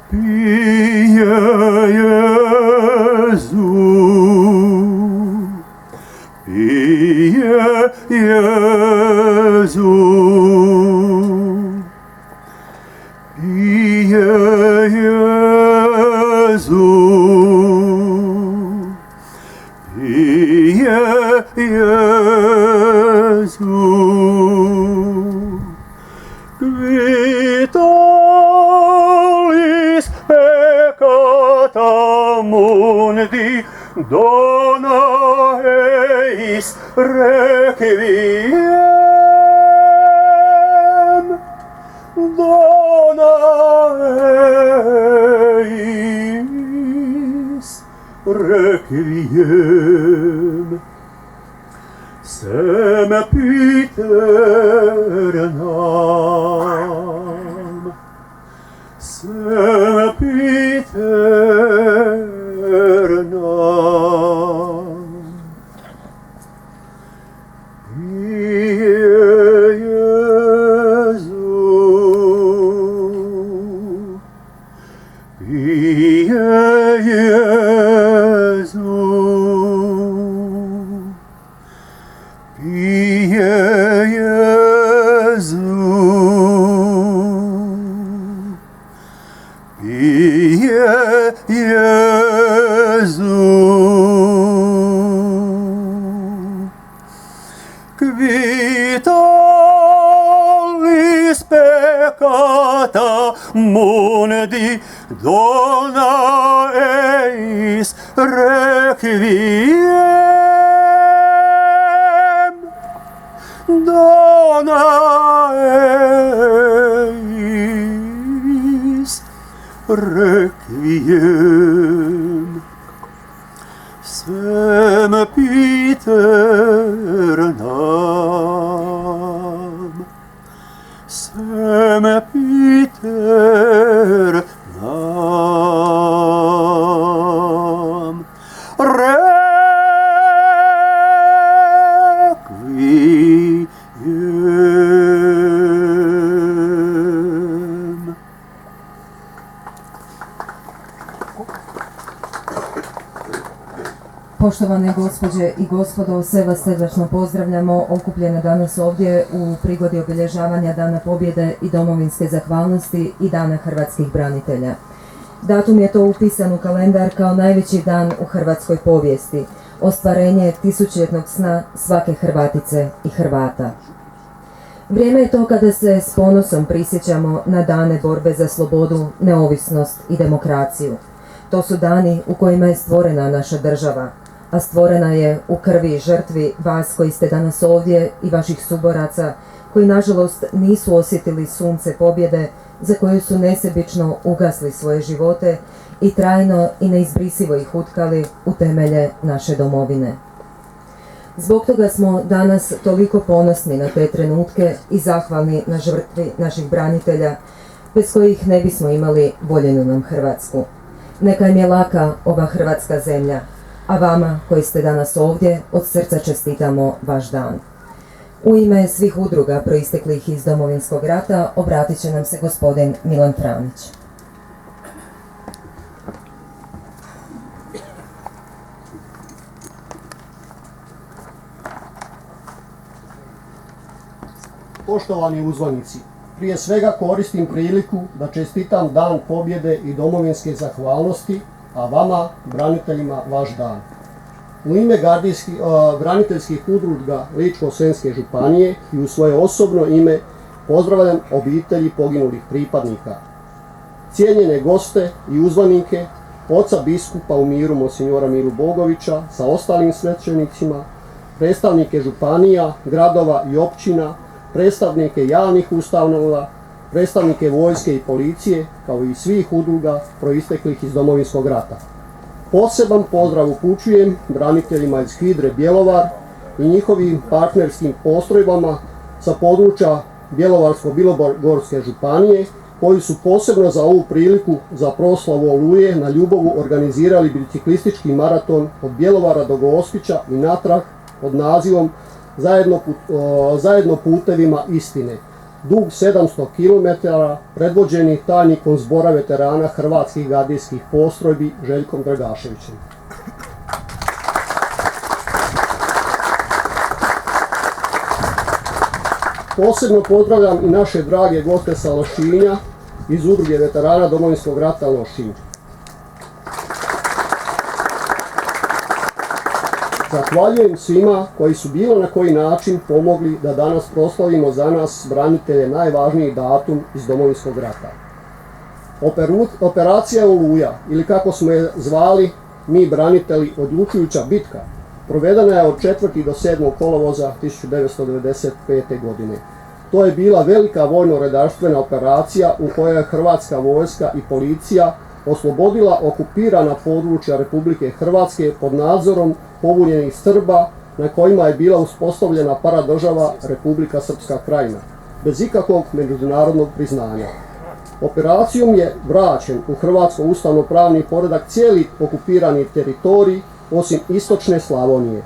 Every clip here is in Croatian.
pije Jezu, pije Jezu, pije Jezu, pije Jezu, vitalis peccata mundi dona eis requiem, dona eis requiem, sempiternam, sempiternam. Pie Jesu, pie Jesu, pie Jesu, pie Jesu, vitalis peccata mundi dona eis requiem, dona eis requiem, sempiternam, sempiternam, requiem. Poštovane gospođe i gospodo, sve vas srdačno pozdravljamo okupljene danas ovdje u prigodi obilježavanja Dana pobjede i domovinske zahvalnosti i Dana hrvatskih branitelja. Datum je to upisan u kalendar kao najveći dan u hrvatskoj povijesti, ostvarenje tisućljetnog sna svake Hrvatice i Hrvata. Vrijeme je to kada se s ponosom prisjećamo na dane borbe za slobodu, neovisnost i demokraciju. To su dani u kojima je stvorena naša država, a stvorena je u krvi i žrtvi vas koji ste danas ovdje i vaših suboraca koji nažalost nisu osjetili sunce pobjede za koju su nesebično ugasli svoje živote i trajno i neizbrisivo ih utkali u temelje naše domovine. Zbog toga smo danas toliko ponosni na te trenutke i zahvalni na žrtvi naših branitelja bez kojih ne bismo imali voljenu nam Hrvatsku. Neka im je laka ova hrvatska zemlja, a vama koji ste danas ovdje od srca čestitamo vaš dan. U ime svih udruga proisteklih iz Domovinskog rata obratit će nam se gospodin Milan Franić. Poštovani uzvanici, prije svega koristim priliku da čestitam Dan pobjede i domovinske zahvalnosti, a vama, braniteljima, vaš dan. U ime braniteljskih udruga Ličko-senjske županije i u svoje osobno ime pozdravljam obitelji poginulih pripadnika. Cijenjene goste i uzvanike, oca biskupa u miru monsinjora Miru Bogovića sa ostalim svećenicima, predstavnike županija, gradova i općina, predstavnike javnih ustanova, predstavnike vojske i policije, kao i svih udruga proisteklih iz Domovinskog rata. Poseban pozdrav upućujem braniteljima iz HVIDRE Bjelovar i njihovim partnerskim postrojbama sa područja Bjelovarsko-bilogorske županije, koji su posebno za ovu priliku za proslavu Oluje na Ljubovu organizirali biciklistički maraton od Bjelovara do Gospića i natrag pod nazivom Zajedno putevima istine. dug 700 km, predvođeni tajnikom Zbora veterana hrvatskih gardijskih postrojbi Željkom Dragaševićem. Posebno pozdravljam i naše drage goste sa Lošinja iz Udruge veterana Domovinskog rata Lošinj. Zahvaljujem svima koji su bilo na koji način pomogli da danas proslavimo za nas branitelje najvažniji datum iz Domovinskog rata. Operacija Oluja, ili kako smo je zvali mi branitelji Odlučujuća bitka, provedena je od 4. do 7. kolovoza 1995. godine. To je bila velika vojno-redarstvena operacija u kojoj je Hrvatska vojska i policija oslobodila okupirana područja Republike Hrvatske pod nadzorom pobunjenih Srba na kojima je bila uspostavljena paradržava Republika Srpska Krajina, bez ikakvog međunarodnog priznanja. Operacijom je vraćen u hrvatsko ustavno-pravni poredak cijeli okupirani teritorij osim istočne Slavonije.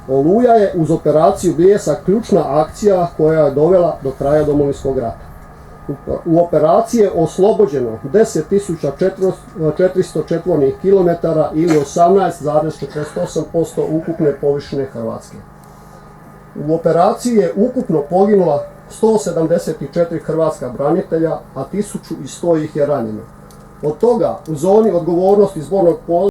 Oluja je uz operaciju Bljesak ključna akcija koja je dovela do kraja Domovinskog rata. U operaciji je oslobođeno 10.400 četvornih kilometara ili 18,48% ukupne površine Hrvatske. U operaciji je ukupno poginula 174 hrvatska branitelja, a 1100 ih je ranjeno. Od toga u zoni odgovornosti zbornog